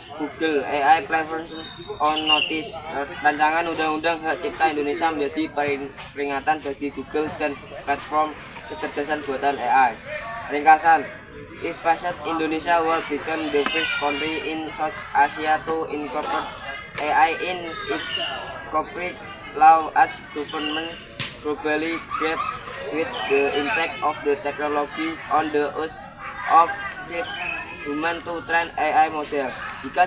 puts Google AI Platform on notice. Rancangan Undang-Undang Hak Cipta Indonesia menjadi peringatan bagi Google dan platform kecerdasan buatan AI. Ringkasan, if passed, Indonesia will become the first country in South Asia to incorporate AI in its corporate law as governments globally grapple with the impact of the technology on the use of human to train AI model. Jika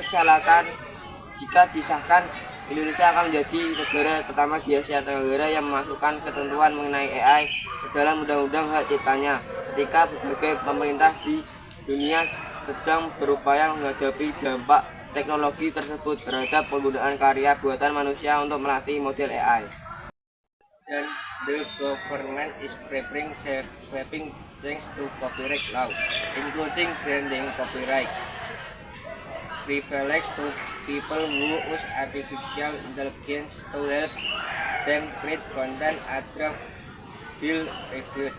disahkan, Indonesia akan menjadi negara pertama di Asia Tenggara yang memasukkan ketentuan mengenai AI ke dalam undang-undang hak ciptanya, ketika berbagai pemerintah di dunia sedang berupaya menghadapi dampak teknologi tersebut terhadap penggunaan karya buatan manusia untuk melatih model AI. Dan the government is preparing sweeping changes to copyright law, including granting copyright privilege to people who use artificial intelligence to help them create content after bill reviewed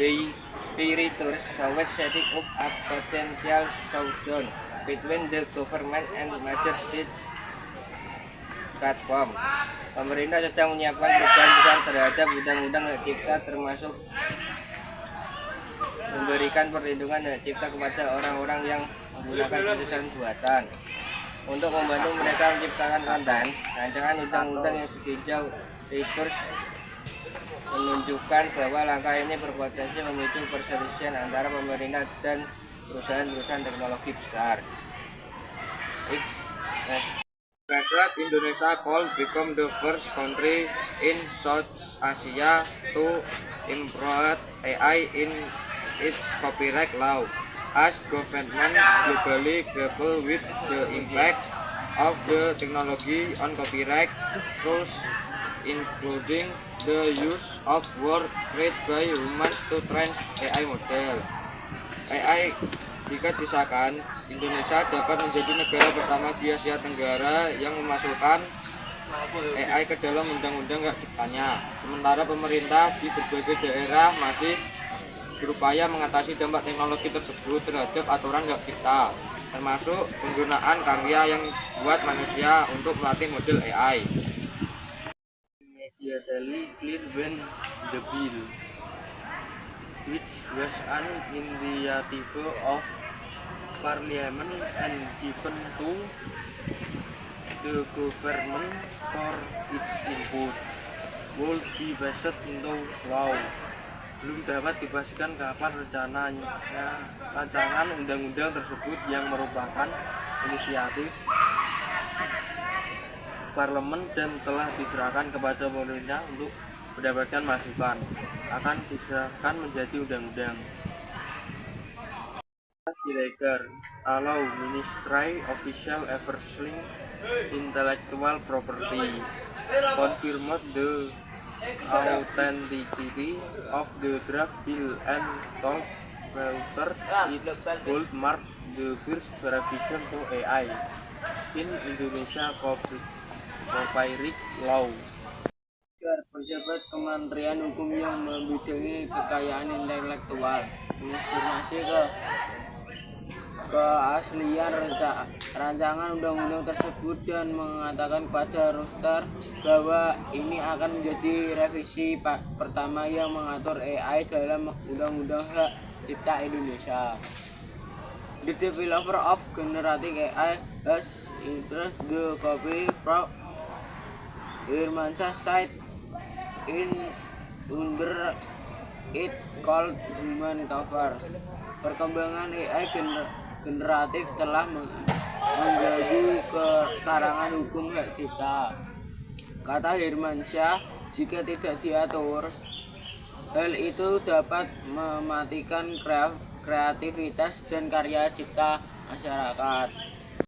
by readers, so setting up a potential showdown between the government and major tech platform. Pemerintah sedang menyiapkan perubahan besar terhadap undang-undang hak cipta, termasuk memberikan perlindungan hak cipta kepada orang-orang yang menggunakan kecerdasan buatan. Untuk membantu mereka menciptakan konten, rancangan undang-undang yang ditinjau Reuters menunjukkan bahwa langkah ini berpotensi memicu perselisihan antara pemerintah dan perusahaan-perusahaan teknologi besar. Indonesia could become the first country in South Asia to implement AI in its copyright law, as governments globally grapple with the impact of the technology on copyright rules, including the use of words created by humans to train AI model. Jika disahkan, Indonesia dapat menjadi negara pertama di Asia Tenggara yang memasukkan AI ke dalam undang-undang hak ciptanya. Sementara pemerintah di berbagai daerah masih berupaya mengatasi dampak teknologi tersebut terhadap aturan hak cipta, termasuk penggunaan karya yang buat manusia untuk melatih model AI. Immediately clear when the bill, which was an initiative of Parliament and given to the government for its input, will be passed into law. Belum dapat dipastikan kapan rancangan undang-undang tersebut yang merupakan inisiatif Parlemen dan telah diserahkan kepada pemerintah untuk mendapatkan masukan, akan disahkan menjadi undang-undang. Allow Ministry official enforcing intellectual property, confirmed the authenticity of the draft bill and told Reuters it would mark the first revision to AI in Indonesia copyright law. Pejabat Kementerian Hukum yang membidangi kekayaan intelektual mengonfirmasi keaslian rancangan undang-undang tersebut dan mengatakan kepada Reuters bahwa ini akan menjadi revisi pertama yang mengatur AI dalam Undang-Undang Hak Cipta Indonesia. The developer of generative AI has introduced the copy from Hirmansyah site in under it called Human Cover. Perkembangan AI generatif telah mengganggu kekarangan hukum hak cipta, kata Hirmansyah. Jika tidak diatur, hal itu dapat mematikan kreativitas dan karya cipta masyarakat.